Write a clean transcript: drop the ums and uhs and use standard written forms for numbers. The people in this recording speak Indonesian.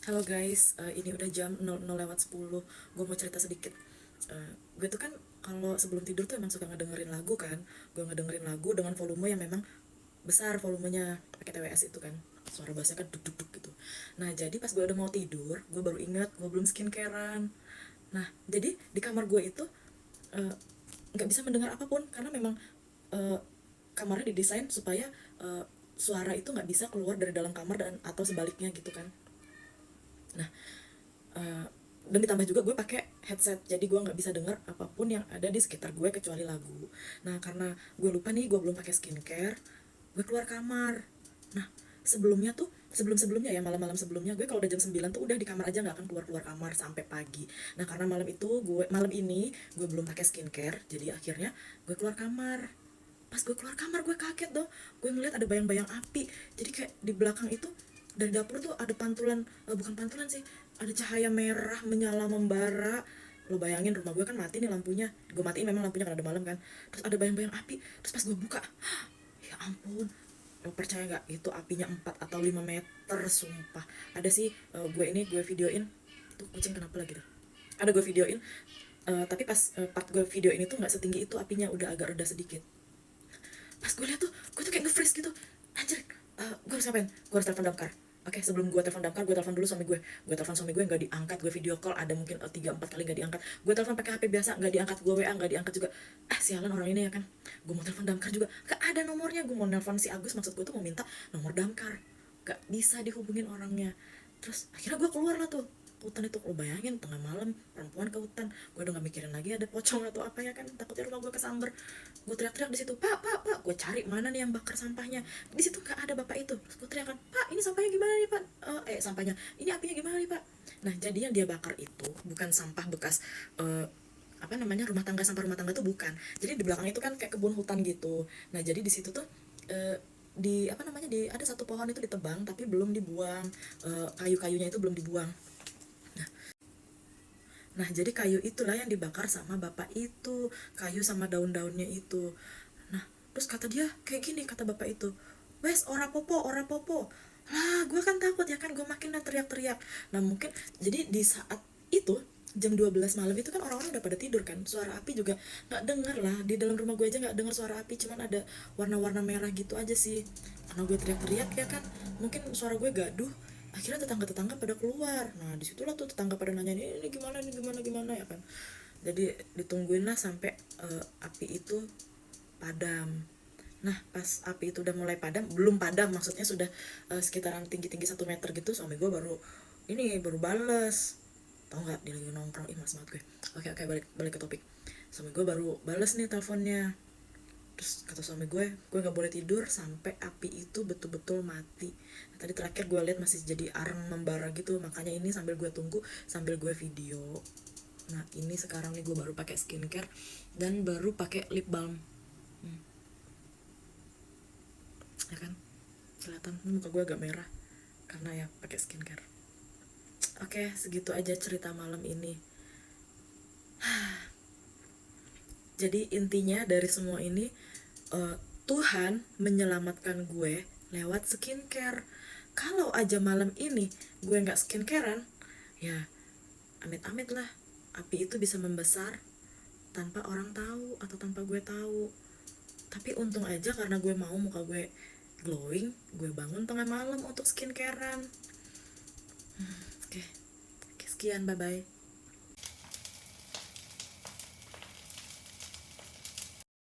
Halo guys, ini udah jam 00:10. Gue mau cerita sedikit. Gue tuh kan kalau sebelum tidur tuh emang suka ngedengerin lagu kan. Gue ngedengerin lagu dengan volume yang memang besar volumenya, pakai TWS itu kan. Suara bassnya kan duk duk duk gitu. Nah jadi pas gue udah mau tidur, gue baru ingat gue belum skincarean. Nah jadi di kamar gue itu eh, nggak bisa mendengar apapun karena memang eh, kamarnya didesain supaya eh, suara itu nggak bisa keluar dari dalam kamar dan atau sebaliknya gitu kan. Nah, uh, dan ditambah juga gue pakai headset jadi gue nggak bisa dengar apapun yang ada di sekitar gue kecuali lagu. Nah karena gue lupa nih gue belum pakai skincare, gue keluar kamar. Nah sebelumnya tuh sebelumnya ya malam-malam sebelumnya gue kalau udah jam 9 tuh udah di kamar aja nggak akan keluar kamar sampai pagi. Nah karena malam ini gue belum pakai skincare jadi akhirnya gue keluar kamar. Pas gue keluar kamar gue kaget dong, gue ngeliat ada bayang-bayang api. Jadi kayak di belakang itu dari dapur tuh ada pantulan, bukan pantulan sih, ada cahaya merah menyala membara. Lo bayangin rumah gue kan mati nih lampunya, gue matiin memang lampunya karena ada malam kan. Terus ada bayang-bayang api, terus pas gue buka, ya ampun, lo percaya nggak itu apinya 4 atau 5 meter, sumpah. Ada sih, gue videoin. Itu kucing kenapa lagi tuh, ada gue videoin. Tapi pas part gue video ini tuh nggak setinggi itu apinya, udah agak reda sedikit. Pas gue lihat tuh gue tuh kayak nge-freeze gitu, anjir. Gue harus ngapain, gue harus telepon damkar. Oke, sebelum gue telepon damkar, gue telepon dulu suami gue telepon suami gue nggak diangkat, gue video call ada mungkin 3-4 kali nggak diangkat, gue telepon pakai HP biasa nggak diangkat, gue WA nggak diangkat juga. Sialan orang ini ya kan. Gue mau telepon damkar juga gak ada nomornya, gue mau nelpon si Agus, maksud gue tuh mau minta nomor damkar, gak bisa dihubungin orangnya. Terus akhirnya gue keluar lah tuh hutan itu. Lo bayangin tengah malam perempuan ke hutan, gue udah gak mikirin lagi ada pocong atau apa ya kan, takutnya rumah gue kesamber. Gue teriak-teriak di situ, pak pak pak, gue cari mana nih yang bakar sampahnya. Di situ gak ada bapak itu. Terus gue teriakan, pak ini sampahnya gimana nih pak, sampahnya ini apinya gimana nih pak. Nah jadi yang dia bakar itu bukan sampah bekas, apa namanya, rumah tangga, sampah rumah tangga tuh bukan. Jadi di belakang itu kan kayak kebun hutan gitu. Nah jadi di situ tuh di apa namanya, di ada satu pohon itu ditebang tapi belum dibuang, kayu-kayunya itu belum dibuang. Nah, jadi kayu itulah yang dibakar sama bapak itu, kayu sama daun-daunnya itu. Nah, terus kata dia kayak gini, kata bapak itu, wes ora popo, ora popo. Lah, gue kan takut ya kan, gue makin teriak-teriak. Nah, mungkin jadi di saat itu jam 12 malam itu kan orang-orang udah pada tidur kan, suara api juga nggak dengar lah, di dalam rumah gue aja nggak dengar suara api, cuman ada warna-warna merah gitu aja sih. Karena gue teriak-teriak ya kan, mungkin suara gue gaduh. Akhirnya tetangga-tetangga pada keluar. Nah disitulah tuh tetangga pada nanya, ini gimana, ini gimana gimana ya kan. Jadi ditungguin lah sampai api itu padam. Nah pas api itu udah mulai padam, belum padam maksudnya, sudah sekitaran tinggi-tinggi 1 meter gitu, suami gue baru baru bales. Tau nggak dia lagi nongkrong, ih mas banget gue. Oke, balik balik ke topik. Suami gue baru bales nih teleponnya. Terus kata suami gue nggak boleh tidur sampai api itu betul-betul mati. Nah, tadi terakhir gue lihat masih jadi arang membara gitu, makanya ini sambil gue tunggu sambil gue video. Nah ini sekarang nih gue baru pakai skincare dan baru pakai lip balm. hmm, ya kan, kelihatan muka gue agak merah karena ya pakai skincare. Oke, segitu aja cerita malam ini. Jadi intinya dari semua ini, Tuhan menyelamatkan gue lewat skincare. Kalau aja malam ini gue nggak skincarean, ya amit-amit lah, api itu bisa membesar tanpa orang tahu atau tanpa gue tahu. Tapi untung aja karena gue mau muka gue glowing, gue bangun tengah malam untuk skincarean. Oke, sekian, bye bye.